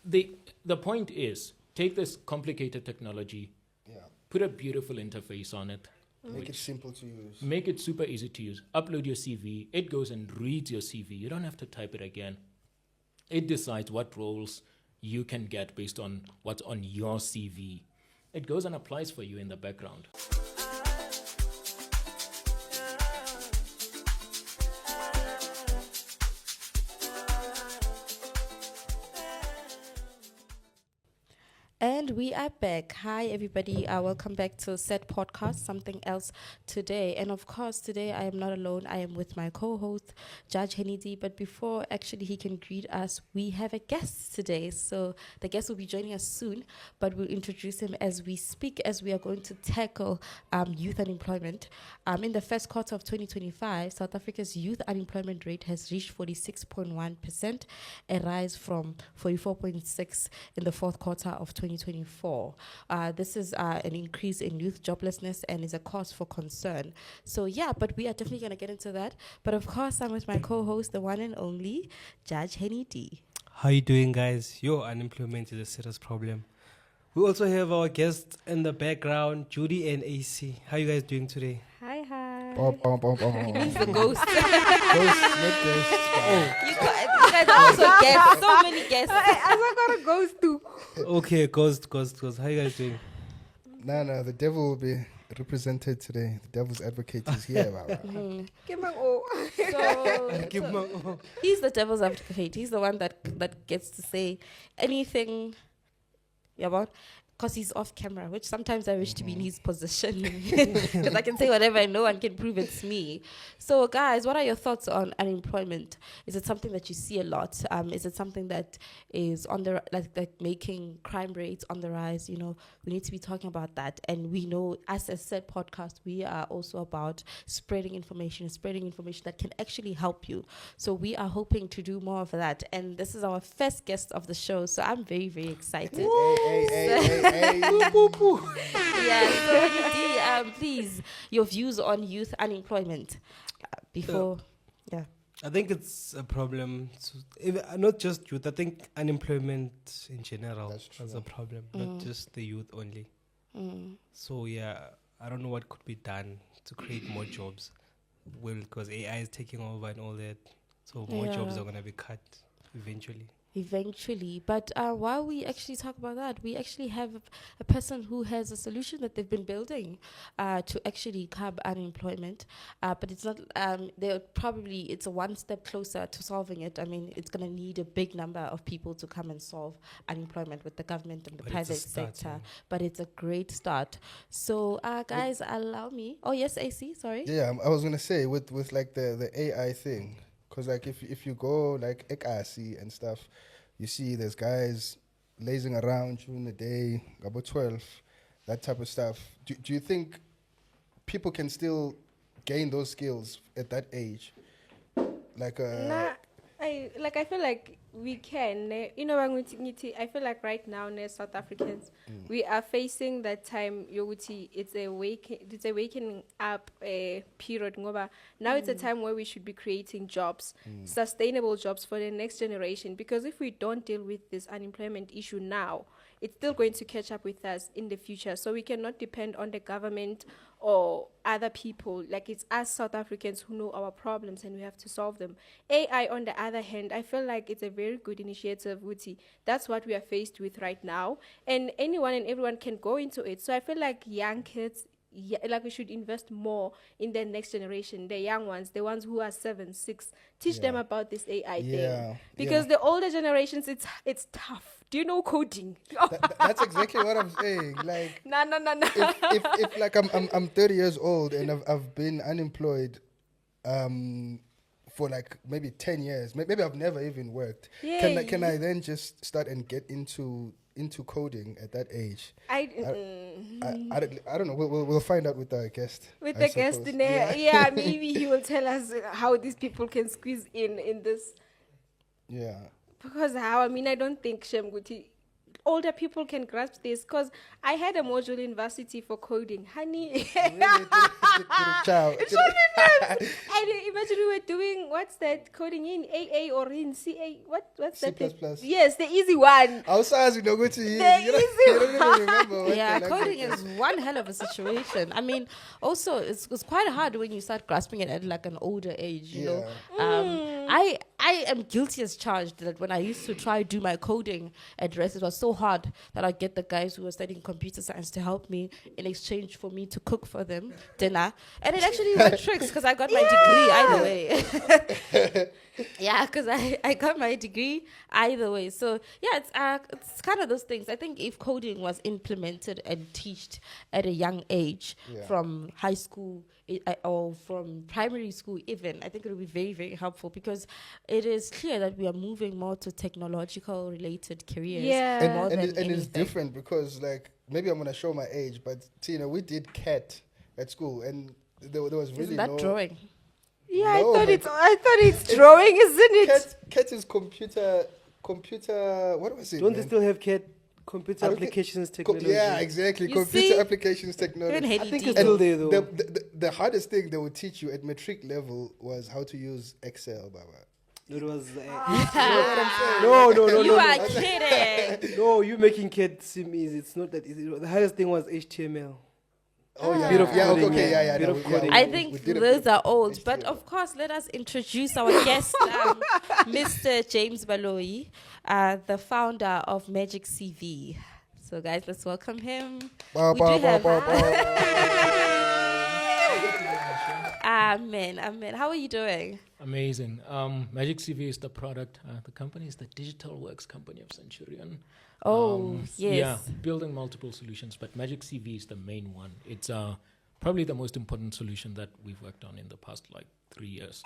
the point is, take this complicated technology, put a beautiful interface on it. Make it simple to use. Make it super easy to use. Upload your CV. It goes and reads your CV. You don't have to type it again. It decides what roles you can get based on what's on your CV. It goes and applies for you in the background. And we are back. Hi, everybody. Welcome back to Set Podcast, Something Else Today. And of course, today I am not alone. I am with my co-host, Judge Hennedy. But before actually he can greet us, we have a guest today. So the guest will be joining us soon, but we'll introduce him as we speak, as we are going to tackle youth unemployment. In the first quarter of 2025, South Africa's youth unemployment rate has reached 46.1%, a rise from 44.6% in the fourth quarter of 2024. This is an increase in youth joblessness and is a cause for concern. So yeah, but we are definitely going to get into that. But of course, I'm with my co-host, the one and only Judge Hennedy. How you doing, guys? Your unemployment is a serious problem. We also have our guests in the background, Judy and AC. How you guys doing today? Hi. He's the ghost. Ghost, not ghost. You guys are also guests. So many guests. I got a ghost too. Okay, ghost. How you guys doing? No, the devil will be represented today. The devil's advocate is here. So he's the devil's advocate. He's the one that gets to say anything about, because he's off camera, which sometimes I wish to be in his position, because I can say whatever and no one can prove it's me. So guys, what are your thoughts on unemployment? Is it something that you see a lot? Is it something that is on the like making crime rates on the rise? You know, we need to be talking about that. And we know, as a Set Podcast, we are also about spreading information that can actually help you. So we are hoping to do more of that. And this is our first guest of the show, so I'm very, very excited. Hey. Yeah, so Hennedy, please, your views on youth unemployment before. I think it's a problem. Not just youth. I think unemployment in general is a problem, not just the youth only. So yeah, I don't know what could be done to create more jobs. Well, because AI is taking over and all that, so more jobs are gonna be cut eventually. But while we actually talk about that, we actually have a person who has a solution that they've been building to actually curb unemployment. But it's not, it's a one step closer to solving it. I mean, it's going to need a big number of people to come and solve unemployment with the government and the private sector. But it's a great start. So guys, allow me. Oh yes, AC, sorry. Yeah, I was going to say with like the AI thing. Because like if you go like Ekasi and stuff, you see there's guys lazing around during the day, about 12, that type of stuff. Do you think people can still gain those skills at that age? Like I feel like we can. I feel like right now, South Africans, we are facing that time. It's a waking up period. Now it's a time where we should be creating jobs, sustainable jobs for the next generation. Because if we don't deal with this unemployment issue now, it's still going to catch up with us in the future. So we cannot depend on the government or other people. Like, it's us South Africans who know our problems and we have to solve them. AI, on the other hand, I feel like it's a very good initiative, Wuti. That's what we are faced with right now. And anyone and everyone can go into it. So I feel like young kids, like we should invest more in the next generation, the young ones, the ones who are 7, 6. Teach them about this AI thing. Because the older generations, it's tough. Do you know coding? That's exactly what I'm saying. Like, no. If like I'm 30 years old and I've been unemployed for like maybe 10 years, maybe I've never even worked. Yeah. Can I then just start and get into coding at that age? I don't know. We'll find out with our guest. With the guest, maybe he will tell us how these people can squeeze in this. Yeah. Because I don't think Shemguti, older people can grasp this, because I had a module in varsity for coding. Honey. Ciao. And imagine we were doing, what's that coding in AA or in CA? What's C++. that? Yes, the easy one. I was you know, go to you. The You don't easy even remember. what Yeah, the language coding was. is one hell of a situation. I mean, also it's quite hard when you start grasping it at like an older age. You know, I am guilty as charged that when I used to try do my coding address, it was so hard that I'd get the guys who were studying computer science to help me in exchange for me to cook for them dinner, and it actually worked tricks because I got my degree either way. Yeah, because I got my degree either way. So yeah, it's kind of those things. I think if coding was implemented and taught at a young age, from high school or from primary school even, I think it would be very, very helpful, because it is clear that we are moving more to technological related careers. Yeah. more than And it's anything. different because, like, maybe I'm gonna show my age, but Tina, we did CAT at school, and there was really Isn't that no drawing? Yeah, No, I but thought it's drawing, isn't it? CAT is computer. What was it? Don't they man? still have computer I don't think- applications technology? Yeah, exactly. You Computer see? applications technology. Even I Haley think D. it's still there though. The hardest thing they would teach you at matric level was how to use Excel, Baba. It was. You know what I'm saying? No, You no. are kidding. No, you making CAD seem easy. It's not that easy. The hardest thing was HTML. Oh yeah, Bit of yeah, coding, okay, yeah. bit no, of yeah, coding. I we think did a those bit are of old, but HTML. of course, let us introduce our guest, Mr. James Baloyi, the founder of MagicCV. So, guys, let's welcome him. Bow, We bow, do bow, have- bow, bow. Amen, amen. How are you doing? Amazing. MagicCV is the product. The company is the digital works company of Centurion. Oh, Yeah, yes. building multiple solutions, but MagicCV is the main one. It's probably the most important solution that we've worked on in the past 3 years.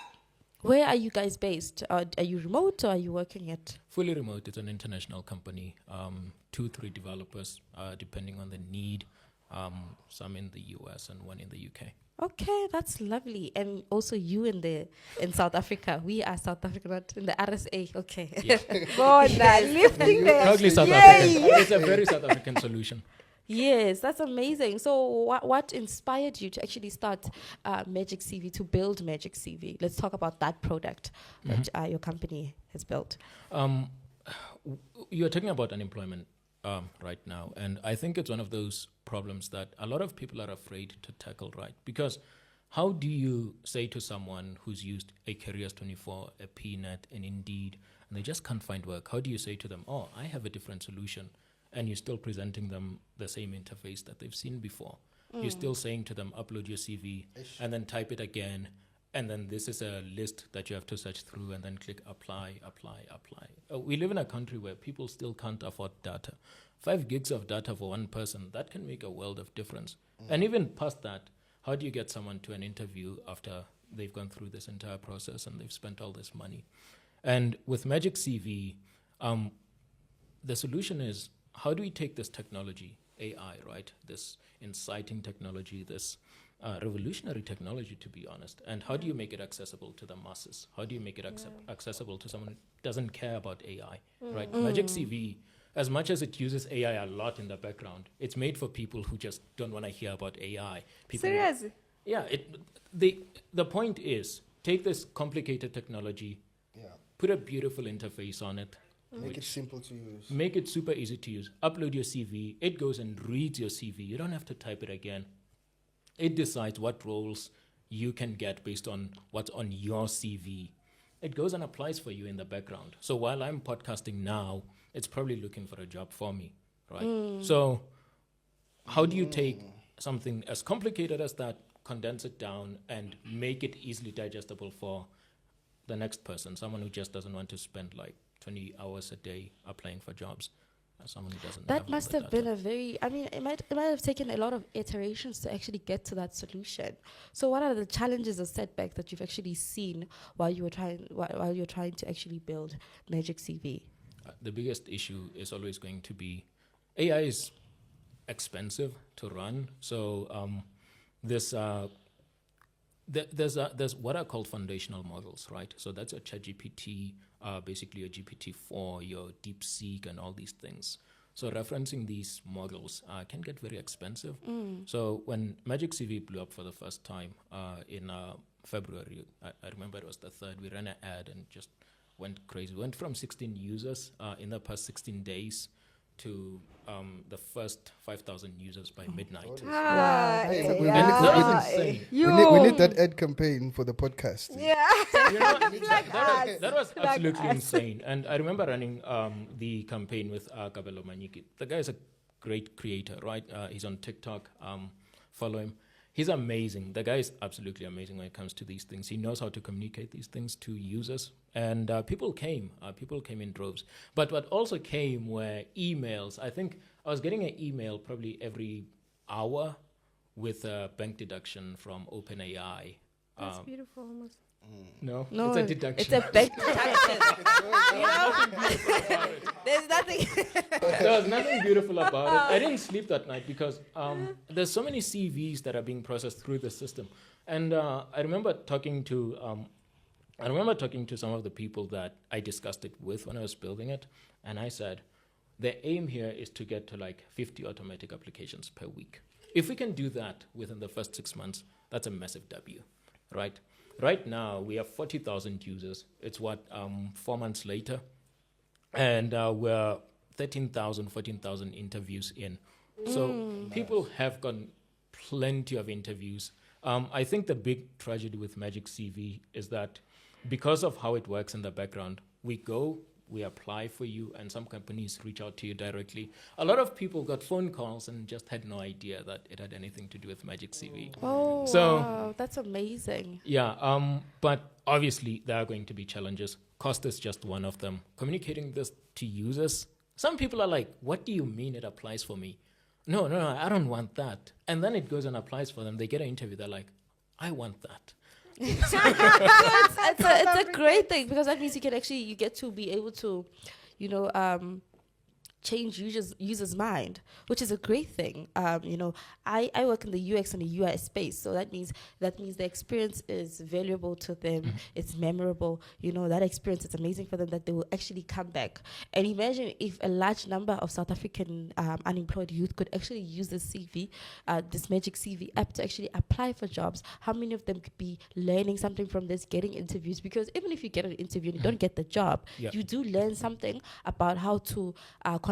Where are you guys based? Are you remote or are you working at? Fully remote. It's an international company. 2-3 developers, depending on the need. Some in the US and one in the UK. Okay, that's lovely. And also you in South Africa. We are South Africa, not in the RSA. Okay. Yeah. God, lifting the Proudly South Yay! African. It's a very South African solution. Yes, that's amazing. So what inspired you to actually start MagicCV, to build MagicCV? Let's talk about that product that your company has built. You're talking about unemployment right now, and I think it's one of those problems that a lot of people are afraid to tackle, right? Because how do you say to someone who's used a Careers 24, a PNet, an Indeed, and they just can't find work? How do you say to them, oh, I have a different solution, and you're still presenting them the same interface that they've seen before? You're still saying to them, upload your CV, and then type it again, and then this is a list that you have to search through, and then click apply. We live in a country where people still can't afford data. 5 gigs of data for one person, that can make a world of difference. And even past that, how do you get someone to an interview after they've gone through this entire process and they've spent all this money? And with MagicCV, the solution is, how do we take this technology, AI, right? This inciting technology, this revolutionary technology, to be honest, and how do you make it accessible to the masses? How do you make it accessible to someone who doesn't care about AI, right? MagicCV, as much as it uses AI a lot in the background, it's made for people who just don't want to hear about AI. People who- Seriously? Yeah, the point is, take this complicated technology, Yeah, put a beautiful interface on it, make it simple to use. make it super easy to use, upload your CV, it goes and reads your CV. You don't have to type it again. It decides what roles you can get based on what's on your CV. It goes and applies for you in the background. So while I'm podcasting now, it's probably looking for a job for me, right? So how do you take something as complicated as that, condense it down, and make it easily digestible for the next person, someone who just doesn't want to spend 20 hours a day applying for jobs? Someone who doesn't That have must all the have been data. it might have taken a lot of iterations to actually get to that solution. So what are the challenges or setbacks that you've actually seen while you're trying to actually build MagicCV? The biggest issue is always going to be AI is expensive to run. So there's what are called foundational models, right? So that's your ChatGPT, basically your GPT-4, your DeepSeek, and all these things. So referencing these models can get very expensive. So when MagicCV blew up for the first time in February, I remember it was the 3rd, we ran an ad and just went crazy. We went from 16 users in the past 16 days to the first 5,000 users by midnight. Hey, look, That was insane. we need that ad campaign for the podcast. Yeah. You know, that was absolutely insane. And I remember running the campaign with Kabelo Manyiki. The guy is a great creator, right? He's on TikTok. Follow him. He's amazing. The guy is absolutely amazing when it comes to these things. He knows how to communicate these things to users. And people came. People came in droves. But what also came were emails. I think I was getting an email probably every hour with a bank deduction from OpenAI. That's beautiful almost. No, No, it's a deduction. It's a bank deduction. You know? There's nothing. There was nothing beautiful about it. I didn't sleep that night because there's so many CVs that are being processed through the system. And I remember talking to some of the people that I discussed it with when I was building it. And I said, the aim here is to get to like 50 automatic applications per week. If we can do that within the first 6 months, that's a massive W, right? Right now, we have 40,000 users. It's 4 months later. And we're 13,000, 14,000 interviews in. So people have gotten plenty of interviews. I think the big tragedy with MagicCV is that because of how it works in the background, we apply for you, and some companies reach out to you directly. A lot of people got phone calls and just had no idea that it had anything to do with MagicCV. Oh, So- wow. That's amazing. Yeah, but obviously there are going to be challenges. Cost is just one of them. Communicating this to users, some people are like, what do you mean it applies for me? No, I don't want that. And then it goes and applies for them. They get an interview. They're like, I want that. It's a great thing because that means you get to be able to, change users' mind, which is a great thing. I work in the UX and the UI space, so that means the experience is valuable to them. It's memorable. That experience is amazing for them that they will actually come back. And imagine if a large number of South African unemployed youth could actually use this CV, this MagicCV app to actually apply for jobs. How many of them could be learning something from this, getting interviews? Because even if you get an interview and you don't get the job, you do learn something about how to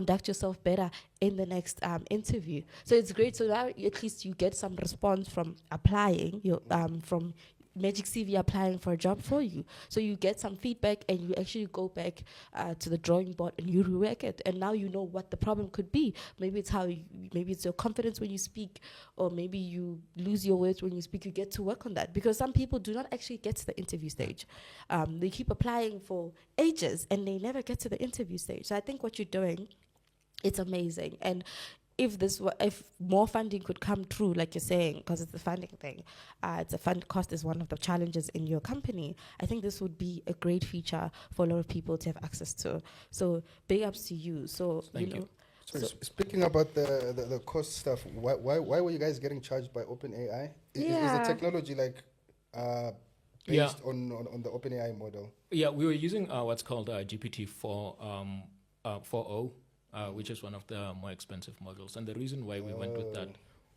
conduct yourself better in the next interview. So it's great. So now at least you get some response from applying, from MagicCV applying for a job for you. So you get some feedback and you actually go back to the drawing board and you rework it. And now you know what the problem could be. Maybe it's your confidence when you speak, or maybe you lose your words when you speak. You get to work on that because some people do not actually get to the interview stage. They keep applying for ages and they never get to the interview stage. So I think what you're doing, it's amazing. And if more funding could come through, like you're saying, because it's the funding thing, it's a fund cost is one of the challenges in your company. I think this would be a great feature for a lot of people to have access to. So big ups to you. So Thank you. So speaking about the cost stuff, why were you guys getting charged by OpenAI? Is the technology based on the OpenAI model? Yeah, we were using what's called GPT-4 4.0. Which is one of the more expensive models. And the reason why we went with that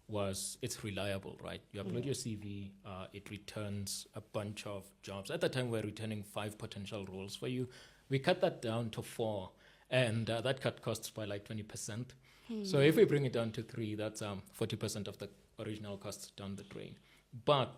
was it's reliable, right? You upload your CV, it returns a bunch of jobs. At the time, we were returning 5 potential roles for you. We cut that down to 4, and that cut costs by like 20%. So if we bring it down to 3, that's 40% of the original costs down the drain. But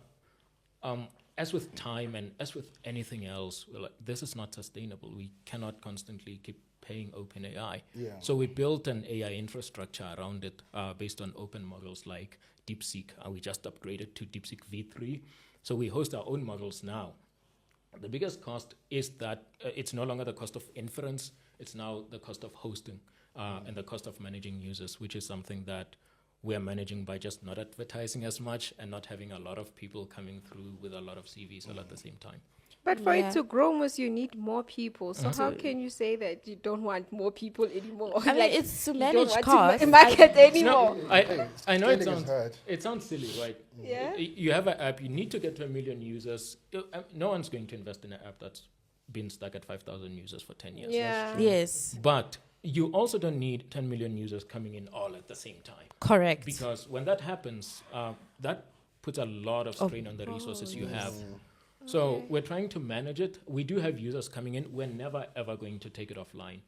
as with time and as with anything else, we're like, this is not sustainable. We cannot constantly keep paying OpenAI. Yeah. So we built an AI infrastructure around it based on open models like DeepSeek. We just upgraded to DeepSeek V3. So we host our own models now. The biggest cost is that it's no longer the cost of inference. It's now the cost of hosting and the cost of managing users, which is something that we're managing by just not advertising as much and not having a lot of people coming through with a lot of CVs all at the same time. But for it to grow, you need more people. So how can you say that you don't want more people anymore? I mean, it's to manage you don't costs. want to market anymore. No, I know hard. it sounds silly, right? Yeah. You have an app, you need to get to 1 million users. No one's going to invest in an app that's been stuck at 5,000 users for 10 years. Yeah. Yes. But you also don't need 10 million users coming in all at the same time. Correct. Because when that happens, that puts a lot of strain on the resources you have. So we're trying to manage it. We do have users coming in. We're never, ever going to take it offline.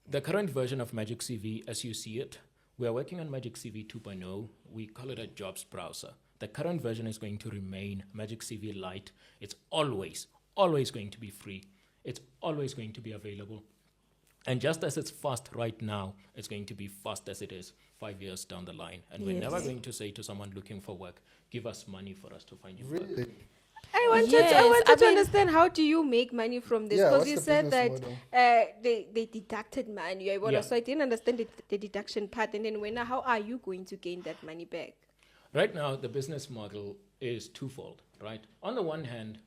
The current version of MagicCV, as you see it, we are working on MagicCV 2.0. We call it a jobs browser. The current version is going to remain MagicCV Lite. It's always going to be free. It's always going to be available. And just as it's fast right now, it's going to be fast as it is 5 years down the line. And we're never going to say to someone looking for work, give us money for us to find you work. I wanted to understand, how do you make money from this? Because you said that they deducted money. So I didn't understand the deduction part. And then how are you going to gain that money back? Right now, the business model is twofold, right? On the one hand,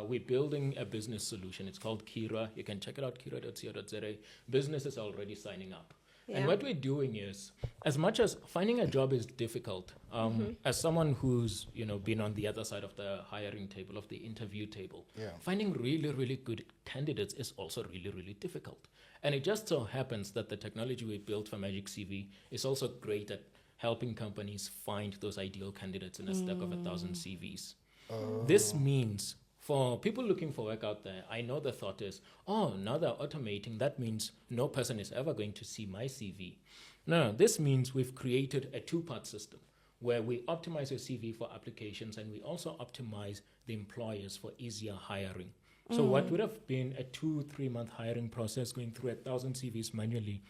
we're building a business solution. It's called Kira. You can check it out, kira.co.za. Business is already signing up. Yeah. And what we're doing is, as much as finding a job is difficult, as someone who's been on the other side of the hiring table, of the interview table, finding really, really good candidates is also really, really difficult. And it just so happens that the technology we built for MagicCV is also great at helping companies find those ideal candidates in a stack of 1,000 CVs. This means for people looking for work out there, I know the thought is, now they're automating. That means no person is ever going to see my CV. No, this means we've created a two-part system where we optimize your CV for applications and we also optimize the employers for easier hiring. So what would have been a 2-3 month hiring process going through 1,000 CVs manually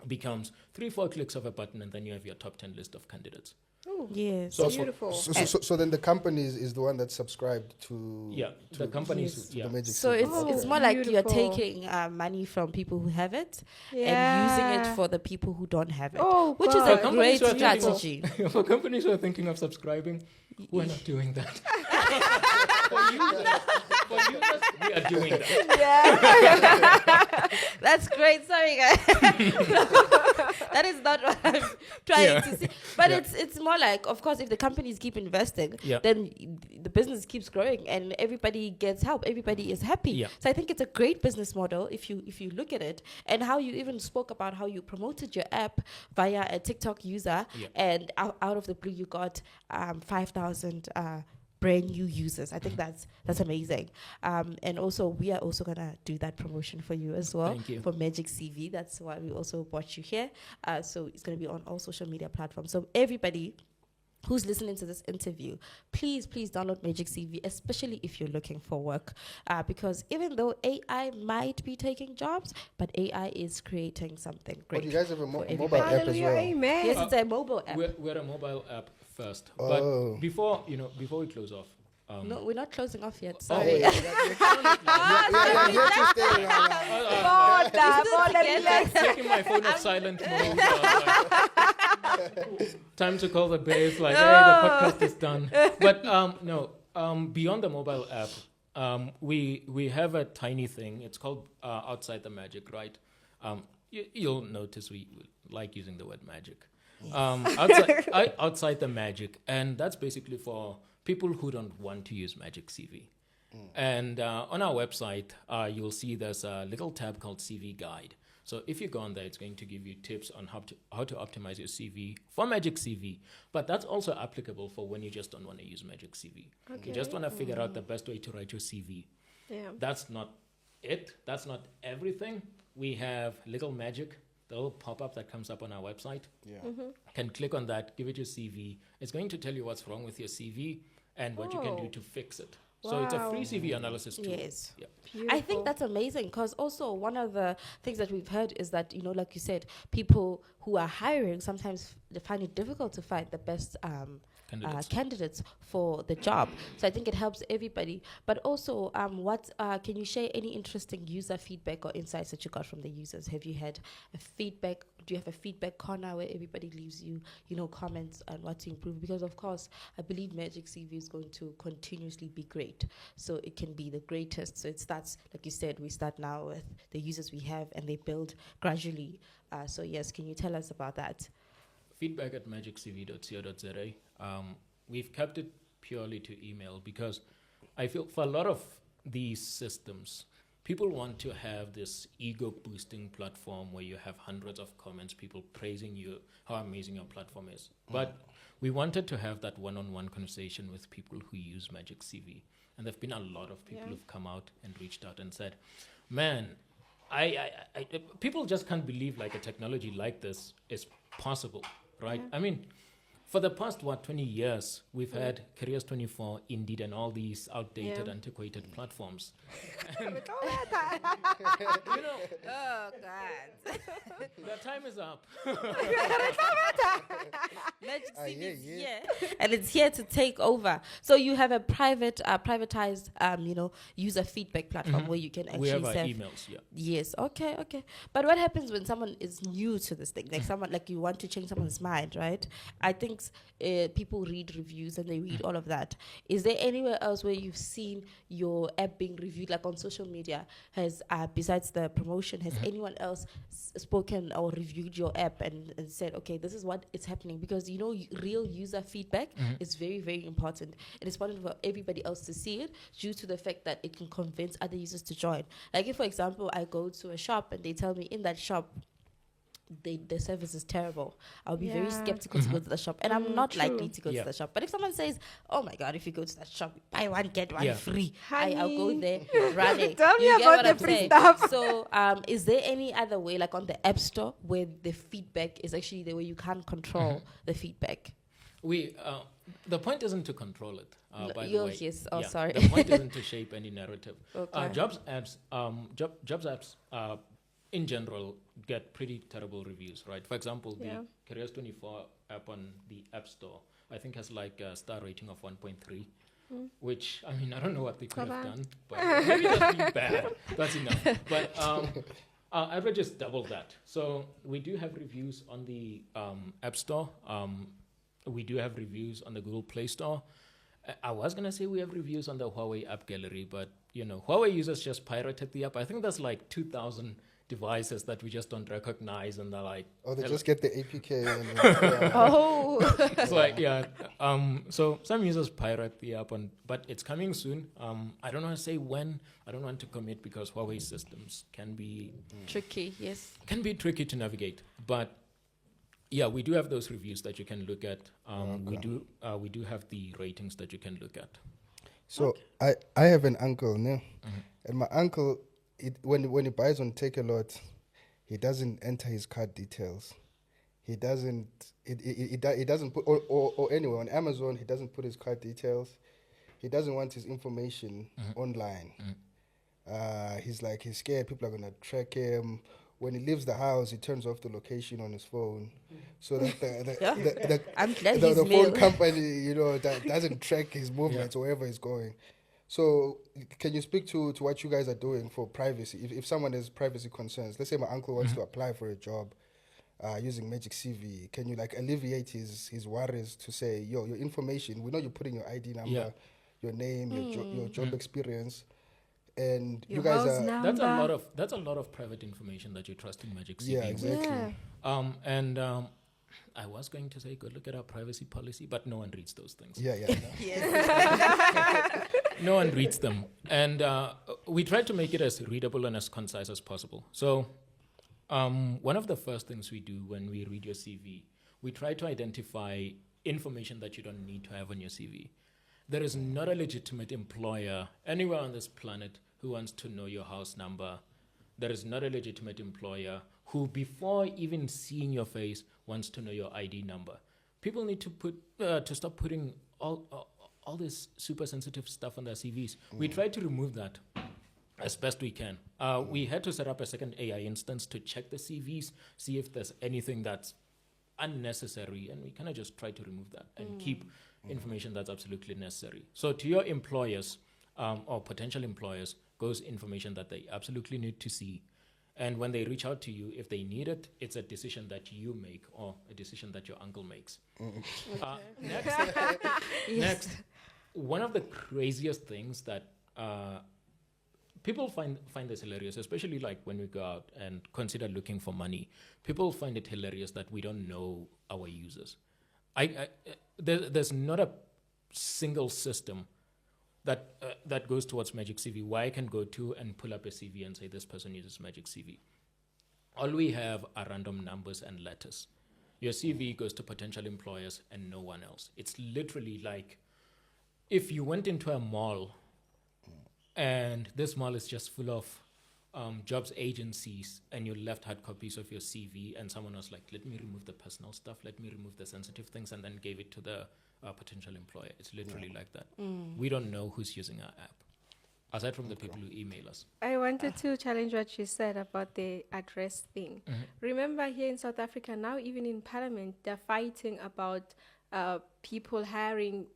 becomes 3-4 clicks of a button, and then you have your top 10 list of candidates. Oh, yes. So beautiful. So then the company is the one that subscribed to the companies the Magic. So it's more like you're taking money from people who have it and using it for the people who don't have it, which is a great strategy. For companies who are thinking of subscribing, we're not doing that. for users, we are doing that. That's great. Sorry, guys. That is not what I'm trying to say. But it's more like, of course, if the companies keep investing, then the business keeps growing and everybody gets help. Everybody is happy. Yeah. So I think it's a great business model if you look at it, and how you even spoke about how you promoted your app via a TikTok user, and out of the blue you got 5,000 brand new users. I think that's amazing. And also we are also gonna do that promotion for you as well. Thank you. For MagicCV. That's why we also brought you here. So it's gonna be on all social media platforms. So everybody who's listening to this interview, please download MagicCV, especially if you're looking for work, because even though AI might be taking jobs, but AI is creating something great. Oh, you guys have a mobile app as well? Amen. Yes, it's a mobile app. We're a mobile app first, but before we close off. No, we're not closing off yet. Oh, Sorry. yeah, here to stay. Taking my phone off silent mode. Time to call the base. Hey, the podcast is done. But beyond the mobile app, we have a tiny thing. It's called Outside the Magic, right? You'll notice we like using the word magic. Outside the Magic, and that's basically for people who don't want to use MagicCV. And on our website, you'll see there's a little tab called CV Guide. So if you go on there, it's going to give you tips on how to optimize your CV for MagicCV. But that's also applicable for when you just don't want to use MagicCV. Okay. You just want to figure out the best way to write your CV. Yeah. That's not it. That's not everything. We have little magic, the little pop-up that comes up on our website. Yeah. Can click on that, give it your CV. It's going to tell you what's wrong with your CV and what you can do to fix it. Wow. So it's a free CV analysis tool. Yes. Yeah. I think that's amazing, because also one of the things that we've heard is that, like you said, people who are hiring sometimes they find it difficult to find the best candidates for the job. So I think it helps everybody. But also, can you share any interesting user feedback or insights that you got from the users? Have you had a feedback? Do you have a feedback corner where everybody leaves you, comments on what to improve? Because of course, I believe MagicCV is going to continuously be great. So it can be the greatest. So it starts, like you said, we start now with the users we have and they build gradually. So yes, can you tell us about that? Feedback at magiccv.co.za. We've kept it purely to email because I feel for a lot of these systems, people want to have this ego boosting platform where you have hundreds of comments, people praising you, how amazing your platform is. But we wanted to have that one-on-one conversation with people who use MagicCV. And there've been a lot of people who've come out and reached out and said, man, I people just can't believe like a technology like this is possible, right? I mean, for the past, 20 years, we've had Careers 24, Indeed, and all these outdated, antiquated platforms. And, you know, Oh God. the time is up. MagicCV is here, and it's here to take over. So you have a privatized, user feedback platform where you can actually We have our send emails, yeah. Yes, okay. But what happens when someone is new to this thing? Like someone, like you want to change someone's mind, right? I think people read reviews and they read all of that. Is there anywhere else where you've seen your app being reviewed, like on social media? Has besides the promotion, has anyone else spoken or reviewed your app and said, okay, this is what is happening? Because real user feedback is very, very important. It is important for everybody else to see it due to the fact that it can convince other users to join. Like if, for example, I go to a shop and they tell me in that shop the service is terrible, I'll be very skeptical to go to the shop, and I'm not likely to go to the shop. But if someone says, oh my God, if you go to that shop, buy one get one free, I'll go there running. Tell me You get about what the I'm free saying? stuff. So is there any other way, like on the App Store, where the feedback is actually the way you can't control the feedback? The point isn't to control it, by the way. Yes. Oh, sorry. The point isn't to shape any narrative. Okay. Jobs apps, in general, get pretty terrible reviews, right? For example, the Careers 24 app on the App Store, I think has like a star rating of 1.3, which, I mean, I don't know what they could have done, but maybe just being bad. That's enough. But average is double that. So we do have reviews on the App Store. We do have reviews on the Google Play Store. I was going to say we have reviews on the Huawei app gallery, but, Huawei users just pirated the app. I think there's like 2,000 devices that we just don't recognize, and they're like... Oh, they just get the APK. And Oh. So, like, so some users pirate the app, but it's coming soon. I don't want to say when. I don't want to commit because Huawei systems can be... Tricky, yes. Can be tricky to navigate, but... Yeah, we do have those reviews that you can look at. We do have the ratings that you can look at. So I have an uncle, no? And my uncle, when he buys on Take a Lot, he doesn't enter his card details. He doesn't put or anywhere on Amazon. He doesn't put his card details. He doesn't want his information online. He's scared people are gonna track him. When he leaves the house, he turns off the location on his phone, so that I'm glad the he's phone male. company, that doesn't track his movements wherever he's going. So, can you speak to what you guys are doing for privacy? If someone has privacy concerns, let's say my uncle wants to apply for a job using MagicCV, can you alleviate his worries to say, your information, we know you're putting your ID number, your name, your job experience. And Your you guys house are number. That's a lot of private information that you trust in MagicCV. Yeah, exactly. Yeah. I was going to say go look at our privacy policy, but no one reads those things. Yeah. No one reads them, and we try to make it as readable and as concise as possible. So one of the first things we do when we read your CV, we try to identify information that you don't need to have on your CV. There is not a legitimate employer anywhere on this planet who wants to know your house number. There is not a legitimate employer who, before even seeing your face, wants to know your ID number. People need to stop putting all this super sensitive stuff on their CVs. We try to remove that as best we can. We had to set up a second AI instance to check the CVs, see if there's anything that's unnecessary, and we kind of just try to remove that and keep information that's absolutely necessary. So to your employers or potential employers goes information that they absolutely need to see. And when they reach out to you, if they need it, it's a decision that you make or a decision that your uncle makes. Next, one of the craziest things that people find this hilarious, especially when we go out and consider looking for money. People find it hilarious that we don't know our users. There's not a single system that goes towards MagicCV, where I can go to and pull up a CV and say this person uses MagicCV. All we have are random numbers and letters. Your CV goes to potential employers and no one else. It's literally like if you went into a mall and this mall is just full of jobs agencies and you left hard copies of your CV and someone was like, let me remove the personal stuff, let me remove the sensitive things, and then gave it to the potential employer. It's literally like that. We don't know who's using our app, aside from the people who email us. I wanted to challenge what you said about the address thing. Remember here in South Africa now, even in Parliament, they're fighting about people hiring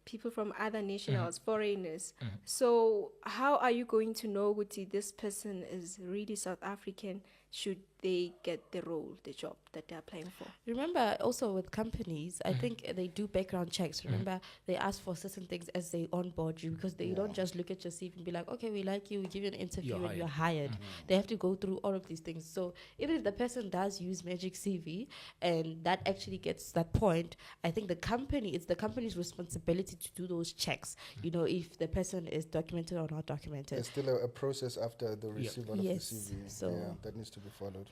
people from other nationals, foreigners. So how are you going to know Guti, this person is really South African? Should they get the role, the job that they're applying for? Remember, also with companies, I think they do background checks. Remember, they ask for certain things as they onboard you, because they don't just look at your CV and be like, okay, we like you, we give you an interview, and you're hired. They have to go through all of these things. So even if the person does use MagicCV and that actually gets that point, I think it's the company's responsibility to do those checks. You know, if the person is documented or not documented. There's still a process after the receival of the Yes. CV. So that needs to be followed.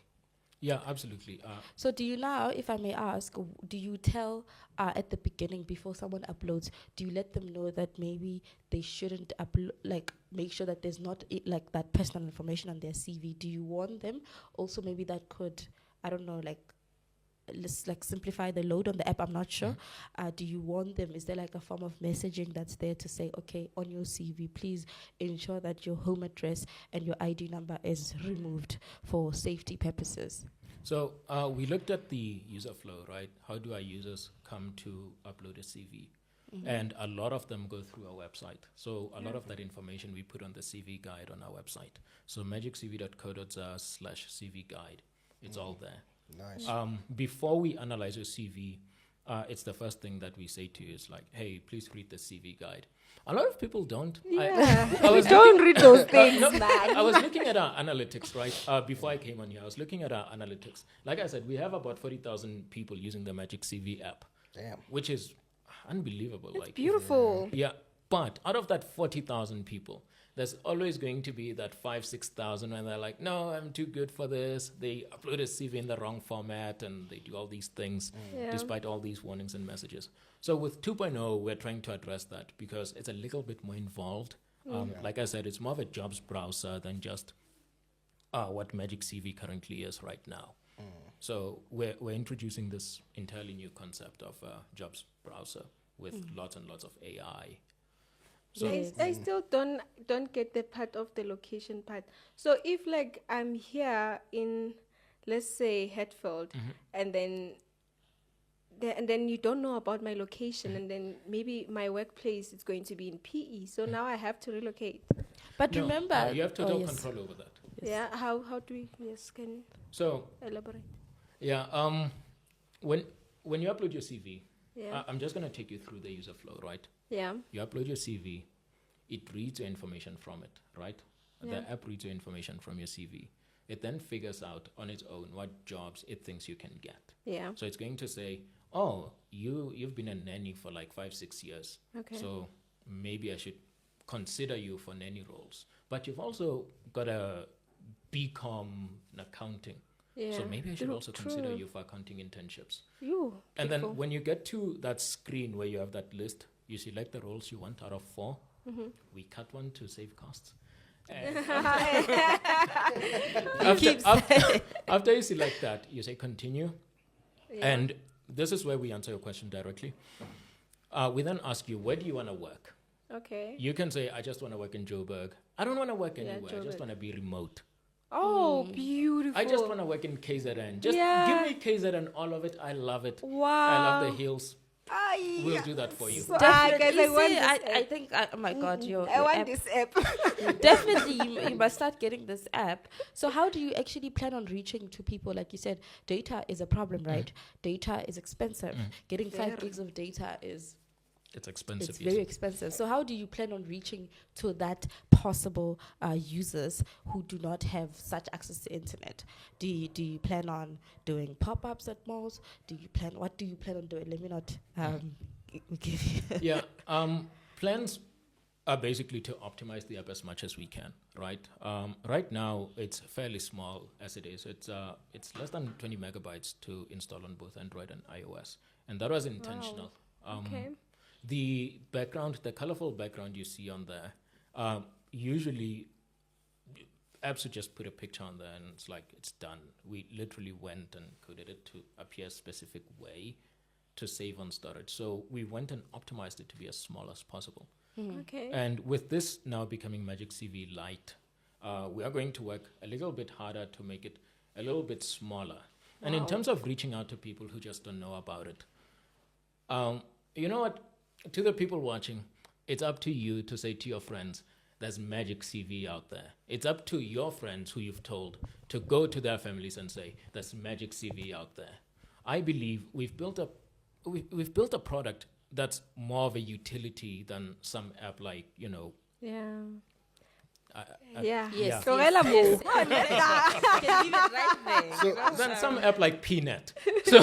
Yeah, absolutely. So do you now, if I may ask, do you tell at the beginning before someone uploads, do you let them know that maybe they shouldn't upload, like make sure that there's not like that personal information on their CV? Do you warn them? Also, maybe that could, I don't know, like let's like simplify the load on the app. I'm not sure. Do you warn them? Is there like a form of messaging that's there to say, okay, on your CV, please ensure that your home address and your ID number is removed for safety purposes? So we looked at the user flow, right? How do our users come to upload a CV? And a lot of them go through our website. So a lot of that information we put on the CV guide on our website. So magiccv.co.za/CV guide. It's all there. Nice. Before we analyze your CV, it's the first thing that we say to you is like, hey, please read the CV guide. A lot of people don't. Yeah. I was Don't read those things, no, man. I was looking at our analytics, right? Before I came on here, I was looking at our analytics. Like I said, we have about 40,000 people using the MagicCV app. Damn. Which is unbelievable. It's like beautiful. Yeah. But out of that 40,000 people, there's always going to be that 5,000-6,000 and they're like, no, I'm too good for this. They upload a CV in the wrong format and they do all these things despite all these warnings and messages. So with 2.0, we're trying to address that because it's a little bit more involved. Like I said, it's more of a jobs browser than just what MagicCV currently is right now. So we're introducing this entirely new concept of jobs browser with lots and lots of AI. So I still don't get the part of the location part. So if like I'm here in, let's say, Hatfield, and then you don't know about my location, and then maybe my workplace is going to be in PE. So now I have to relocate. But no, remember, you have total control over that. Yes. Yeah. How do we? Yes. Can So elaborate? yeah, when you upload your CV, Yeah. I'm just going to take you through the user flow, right? Yeah. You upload your CV, it reads your information from it, right? Yeah. The app reads your information from your CV. It then figures out on its own what jobs it thinks you can get. Yeah. So it's going to say, oh, you've been a nanny for like 5-6 years. Okay. So maybe I should consider you for nanny roles. But you've also got a BCom in accounting. Yeah. So maybe I should also consider True. you for accounting internships. You. And beautiful. then when you get to that screen where you have that list, you select the roles you want out of 4. We cut one to save costs. And after you select that, you say continue. Yeah. And this is where we answer your question directly. We then ask you, where do you want to work? Okay. You can say, I just want to work in Joburg. I don't want to work anywhere. I just Joburg. want to be remote. Oh, beautiful. I just want to work in KZN. Just give me KZN, all of it. I love it. Wow. I love the hills. We'll do that for you. So, Definitely. guys, I want See, this I app. think, oh my God, I want this app. Definitely, you must start getting this app. So how do you actually plan on reaching to people? Like you said, data is a problem, right? Data is expensive. Getting 5 gigs of data is... It's expensive. It's yes. very expensive. So how do you plan on reaching to that possible users who do not have such access to internet? Do you plan on doing pop-ups at malls? What do you plan on doing? Let me not give you... Yeah. plans are basically to optimize the app as much as we can, right? Right now, it's fairly small as it is. It's less than 20 megabytes to install on both Android and iOS, and that was intentional. Okay. The background, the colorful background you see on there, usually apps would just put a picture on there and it's like it's done. We literally went and coded it to appear a specific way to save on storage. So we went and optimized it to be as small as possible. Okay. And with this now becoming MagicCV Lite, we are going to work a little bit harder to make it a little bit smaller. And in terms of reaching out to people who just don't know about it, you know what? To the people watching, it's up to you to say to your friends, there's MagicCV out there. It's up to your friends who you've told to go to their families and say, there's MagicCV out there. I believe we've built a product that's more of a utility than some app like, you know. Yeah. Yes. Yeah. Can leave it right there. Than some app like Peanut. So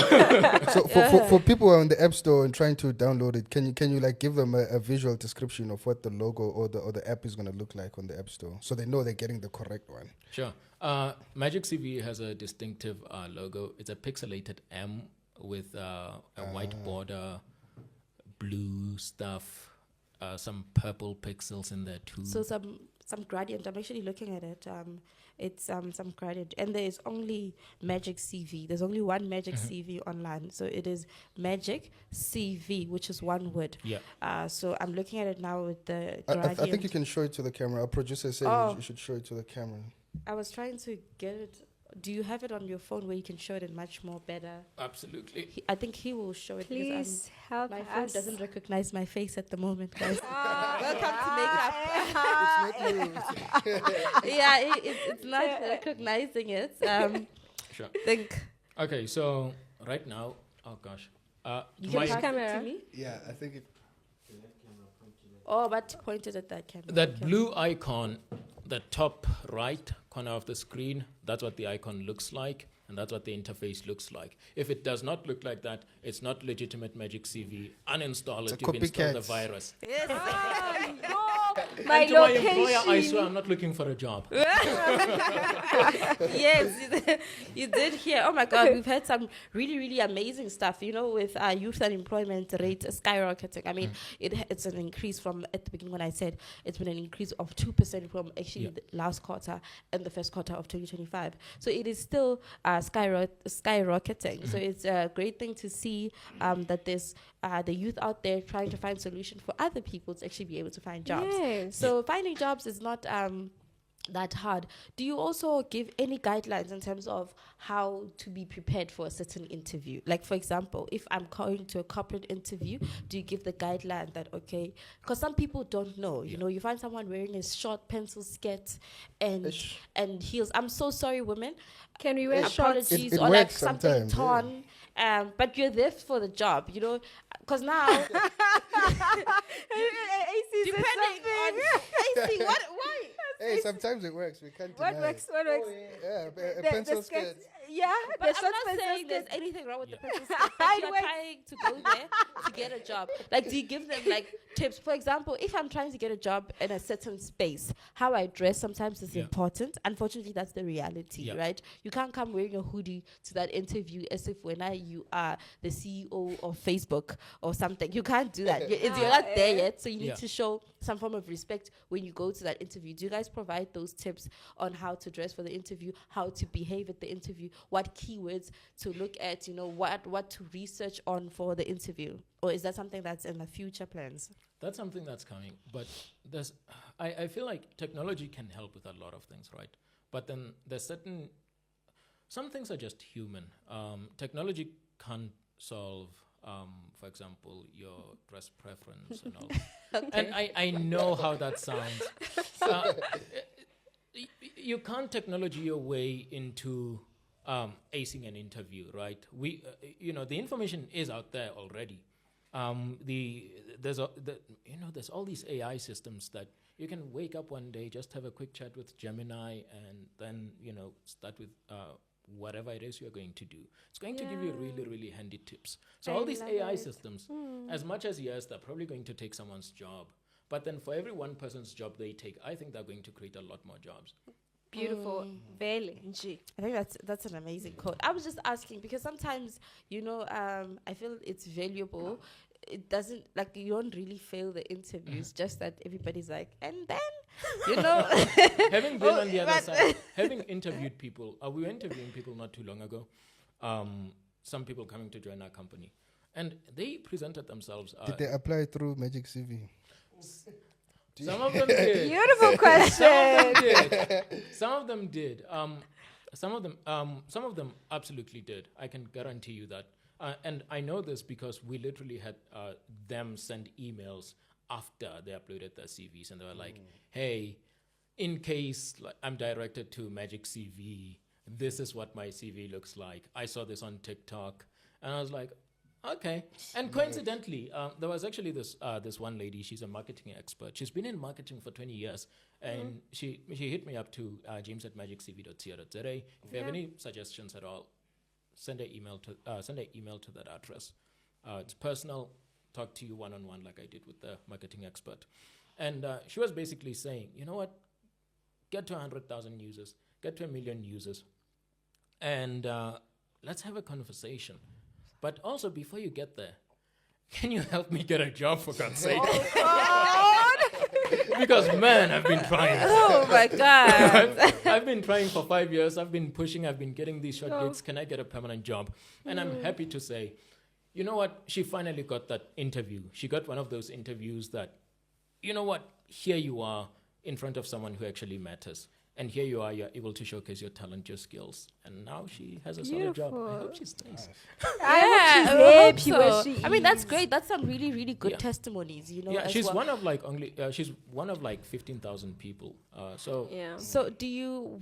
for people who are on the App Store and trying to download it, can you like give them a visual description of what the logo or the app is going to look like on the App Store, so they know they're getting the correct one? Sure. MagicCV has a distinctive logo. It's a pixelated M with a white border, blue stuff, some purple pixels in there too. So some gradient. I'm actually looking at it. It's some gradient, and there is only MagicCV. There's only one MagicCV online, so it is MagicCV, which is one word. Yeah. So I'm looking at it now with the I gradient. think you can show it to the camera. Our producer said you should show it to the camera. I was trying to get it. Do you have it on your phone where you can show it in much more better? Absolutely. I think he will show it. Please help my phone us. doesn't recognize my face at the moment, guys. It's not you. Yeah, it's not recognizing it. Sure. Think. Okay, so right now, oh gosh. You my- can pass it camera. to me? Yeah, I think it. Oh, but pointed at that camera. That Okay. blue icon, the top right corner of the screen, that's what the icon looks like, and that's what the interface looks like. If it does not look like that, it's not legitimate MagicCV. Uninstall It's it, a you've installed the copycat. virus. Yes. My And to my employer, I location. swear I'm not looking for a job. Yes, you did hear. Oh my God, we've had some really, really amazing stuff. You know, with youth unemployment rate skyrocketing. I mean, it's an increase from at the beginning when I said it's been an increase of 2% from actually the last quarter and the first quarter of 2025. So it is still skyrocketing. So it's a great thing to see that there's the youth out there trying to find solutions for other people to actually be able to find jobs. Yes. So finding jobs is not that hard. Do you also give any guidelines in terms of how to be prepared for a certain interview? Like, for example, if I'm going to a corporate interview, do you give the guideline that, okay, because some people don't know, you know, you find someone wearing a short pencil skirt and heels. I'm so sorry, women. Can we wear shorts? Apologies, It or like works something sometimes, torn. But you're there for the job, you know, because now depending on AC, why? Hey, sometimes it works. We can't What deny works? it. What works? Yeah, a The pencil skirts. skirt. Yeah, But the I'm short not pencil saying there's skirts. anything wrong with the Yeah. pencil skirt. But I you're went- trying to go there to get a job. Like, do you give them like tips? For example, if I'm trying to get a job in a certain space, how I dress sometimes is important. Unfortunately, that's the reality, right? You can't come wearing a hoodie to that interview as if you are the CEO of Facebook or something. You can't do that. You're not there yet, so you need to show some form of respect when you go to that interview. Do you guys provide those tips on how to dress for the interview, how to behave at the interview, what keywords to look at, you know, what to research on for the interview? Or is that something that's in the future plans? That's something that's coming. But I feel like technology can help with a lot of things, right? But then there's some things are just human. Technology can't solve, for example, your dress preference and all. And I know how that sounds. You can't technology your way into acing an interview, right? The information is out there already. There's all these AI systems that you can wake up one day, just have a quick chat with Gemini, and then start with whatever it is you're going to do. It's going to give you really, really handy tips. So all these AI systems, as much as yes, they're probably going to take someone's job, But then for every one person's job they take, I think they're going to create a lot more jobs. Beautiful. Vele nje. I think that's an amazing quote. I was just asking because sometimes, I feel it's valuable. It doesn't, like, you don't really fail the interviews, just that everybody's like, and then, Having been on the other side, having interviewed people, we were interviewing people not too long ago, some people coming to join our company, and they presented themselves. Did they apply through MagicCV? Some of them did. Beautiful question. Some of them did. Some of them absolutely did. I can guarantee you that. And I know this because we literally had them send emails after they uploaded their CVs, and they were like, "Hey, in case I'm directed to MagicCV, this is what my CV looks like. I saw this on TikTok," and I was like, "Okay." And coincidentally, there was actually this one lady. She's a marketing expert. She's been in marketing for 20 years, and she hit me up to james@magiccv.co.za. If you have any suggestions at all, send an email to that address. It's personal. Talk to you one-on-one like I did with the marketing expert. And she was basically saying, you know what? Get to 100,000 users. Get to 1 million users. And let's have a conversation. But also, before you get there, can you help me get a job, for God's sake? Because, man, I've been trying. Oh, my God. I've been trying for 5 years. I've been pushing. I've been getting these short gigs. Can I get a permanent job? And I'm happy to say, you know what? She finally got that interview. She got one of those interviews that, you know what? Here you are in front of someone who actually matters. And here you are, you're able to showcase your talent, your skills. And now she has a solid job. I hope she stays. I hope so. I mean, that's great. That's some really, really good testimonies, Yeah, she's one of she's one of 15,000 people. So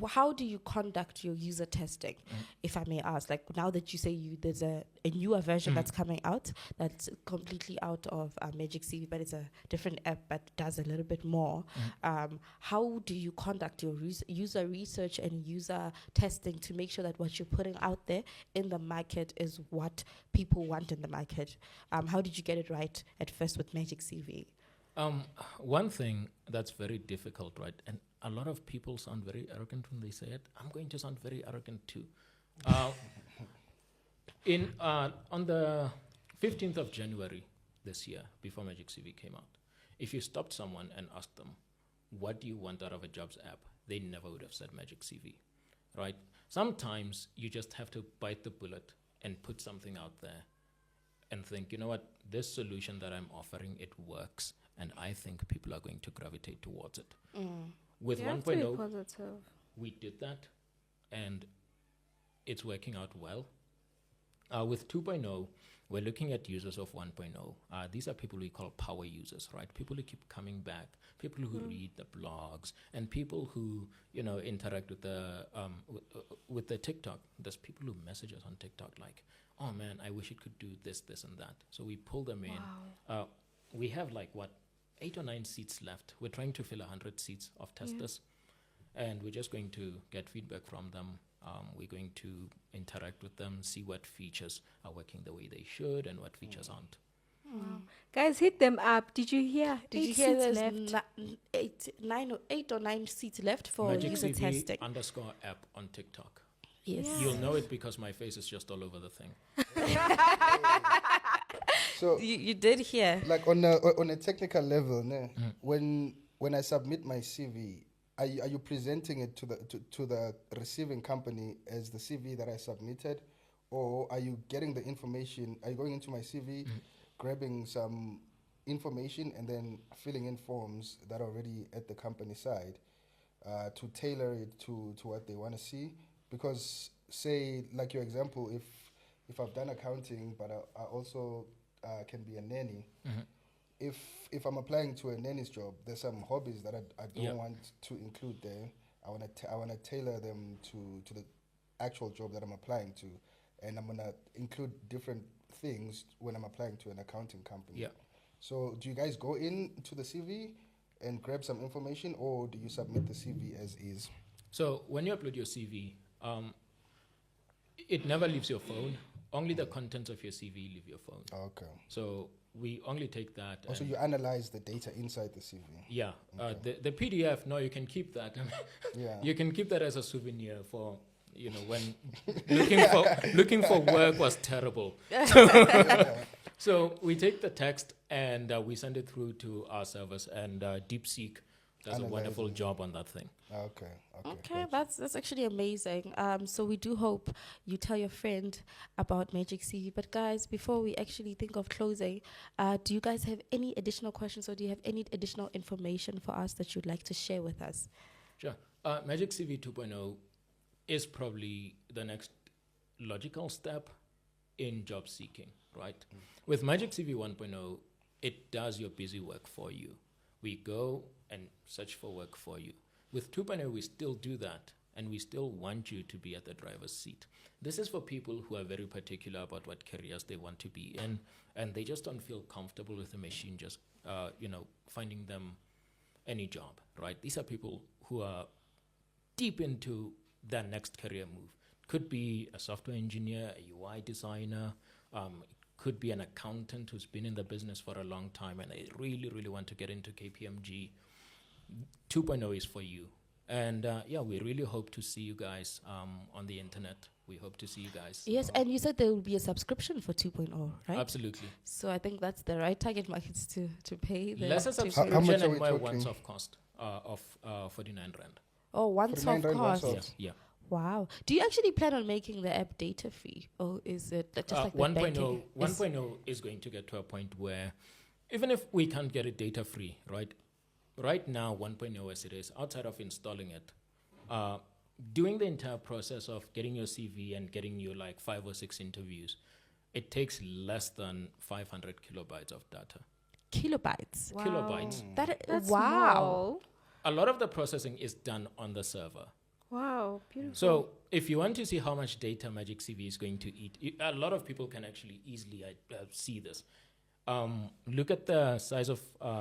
how do you conduct your user testing, if I may ask? Like, now that you say there's a newer version that's coming out, that's completely out of MagicCV, but it's a different app but does a little bit more. How do you conduct your user research and user testing to make sure that what you're putting out there in the market is what people want in the market? How did you get it right at first with MagicCV? One thing that's very difficult, right? And a lot of people sound very arrogant when they say it. I'm going to sound very arrogant too. On the 15th of January this year, before MagicCV came out, if you stopped someone and asked them, what do you want out of a jobs app? They never would have said MagicCV, right? Sometimes you just have to bite the bullet and put something out there and think, you know what, this solution that I'm offering, it works, and I think people are going to gravitate towards it. With 1.0, we did that, and it's working out well. With 2.0, we're looking at users of 1.0. These are people we call power users, right? People who keep coming back, people who read the blogs, and people who interact with the TikTok. There's people who message us on TikTok like, "Oh man, I wish it could do this, this, and that." So we pull them in. We have 8 or 9 seats left. We're trying to fill 100 seats of testers, and we're just going to get feedback from them. We're going to interact with them, see what features are working the way they should and what features aren't. Wow. Guys, hit them up. Did you hear? Did you hear there's 8 or 9 seats left for user testing? MagicCV_app on TikTok. Yes. You'll know it because my face is just all over the thing. So you did hear. Like on a technical level, when I submit my CV, are you presenting it to the receiving company as the CV that I submitted, or are you getting the information? Are you going into my CV, grabbing some information, and then filling in forms that are already at the company side to tailor it to what they want to see? Because, say, like your example, if I've done accounting, but I also can be a nanny. If I'm applying to a nanny's job, there's some hobbies that I don't want to include there. I want to tailor them to the actual job that I'm applying to, and I'm gonna include different things when I'm applying to an accounting company. Yeah. So do you guys go into the CV and grab some information, or do you submit the CV as is? So when you upload your CV, it never leaves your phone. only the contents of your CV leave your phone. Okay. So we only take that. Also, and you analyze the data inside the CV. yeah, the PDF. No, you can keep that. Yeah. You can keep that as a souvenir for when looking for work was terrible. So we take the text and we send it through to our servers, and DeepSeek does a wonderful job on that thing. Okay, that's actually amazing. So we do hope you tell your friend about MagicCV. But guys, before we actually think of closing, do you guys have any additional questions, or do you have any additional information for us that you'd like to share with us? Sure. MagicCV 2.0 is probably the next logical step in job seeking, right? With MagicCV 1.0, it does your busy work for you. We go and search for work for you. With 2.0, we still do that, and we still want you to be at the driver's seat. This is for people who are very particular about what careers they want to be in, and they just don't feel comfortable with the machine just, finding them any job, right? These are people who are deep into their next career move. Could be a software engineer, a UI designer, could be an accountant who's been in the business for a long time and they really, really want to get into KPMG. 2.0 is for you. And we really hope to see you guys on the internet. We hope to see you guys. Yes, and you said there will be a subscription for 2.0, right? Absolutely. So I think that's the right target markets to pay. Less a subscription How much are and we more talking? once-off cost of 49 Rand. Oh, once off 49 cost. once-off. Yeah. Wow. Do you actually plan on making the app data free, or is it just like the 1.0 banking? 1.0 is going to get to a point where even if we can't get it data free, right? Right now, 1.0 as it is, outside of installing it, doing the entire process of getting your CV and getting you like 5 or 6 interviews, it takes less than 500 kilobytes of data. Kilobytes. Wow. Kilobytes. That's wow. small. A lot of the processing is done on the server. Wow, beautiful. So if you want to see how much data MagicCV is going to eat, a lot of people can actually easily see this. Look at the size of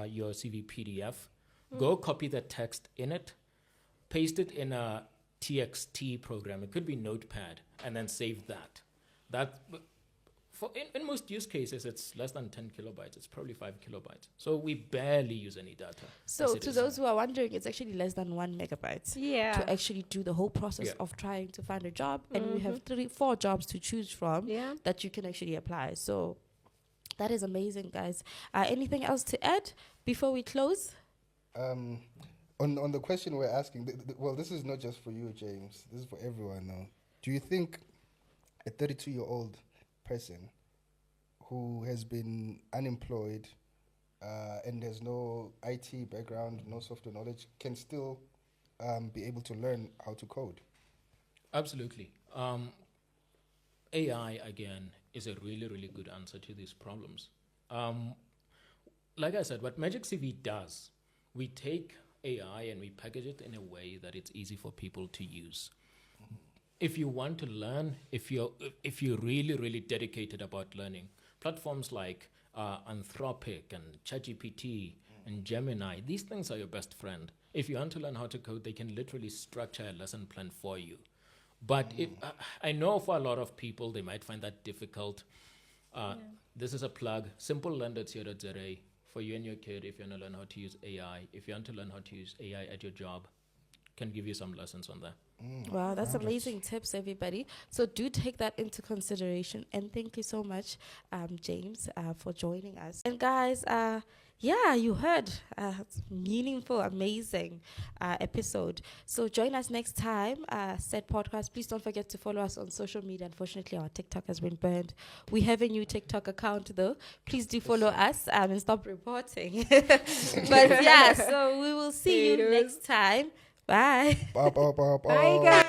your CV PDF. Go copy the text in it, paste it in a TXT program. It could be Notepad, and then save that. In most use cases, it's less than 10 kilobytes. It's probably 5 kilobytes. So we barely use any data. So to those who are wondering, it's actually less than 1 megabyte yeah. to actually do the whole process of trying to find a job. And we have 4 jobs to choose from that you can actually apply. So that is amazing, guys. Anything else to add before we close? On the question we're asking, well, this is not just for you, James. This is for everyone now. Do you think a 32-year-old person who has been unemployed and has no IT background, no software knowledge, can still be able to learn how to code? Absolutely. AI, again, is a really, really good answer to these problems. Like I said, what MagicCV does, we take AI and we package it in a way that it's easy for people to use. If you want to learn, if you're really, really dedicated about learning, platforms like Anthropic and ChatGPT and Gemini, these things are your best friend. If you want to learn how to code, they can literally structure a lesson plan for you. But I know for a lot of people, they might find that difficult. This is a plug, simpleLearn.co.za for you and your kid if you want to learn how to use AI. If you want to learn how to use AI at your job, can give you some lessons on that. Wow, that's amazing tips, everybody. So do take that into consideration. And thank you so much, James, for joining us. And guys, you heard meaningful, amazing episode. So join us next time, Set Podcast. Please don't forget to follow us on social media. Unfortunately, our TikTok has been burned. We have a new TikTok account, though. Please do follow us and stop reporting. But yeah, so we will see you next time. Bye. Bye, guys.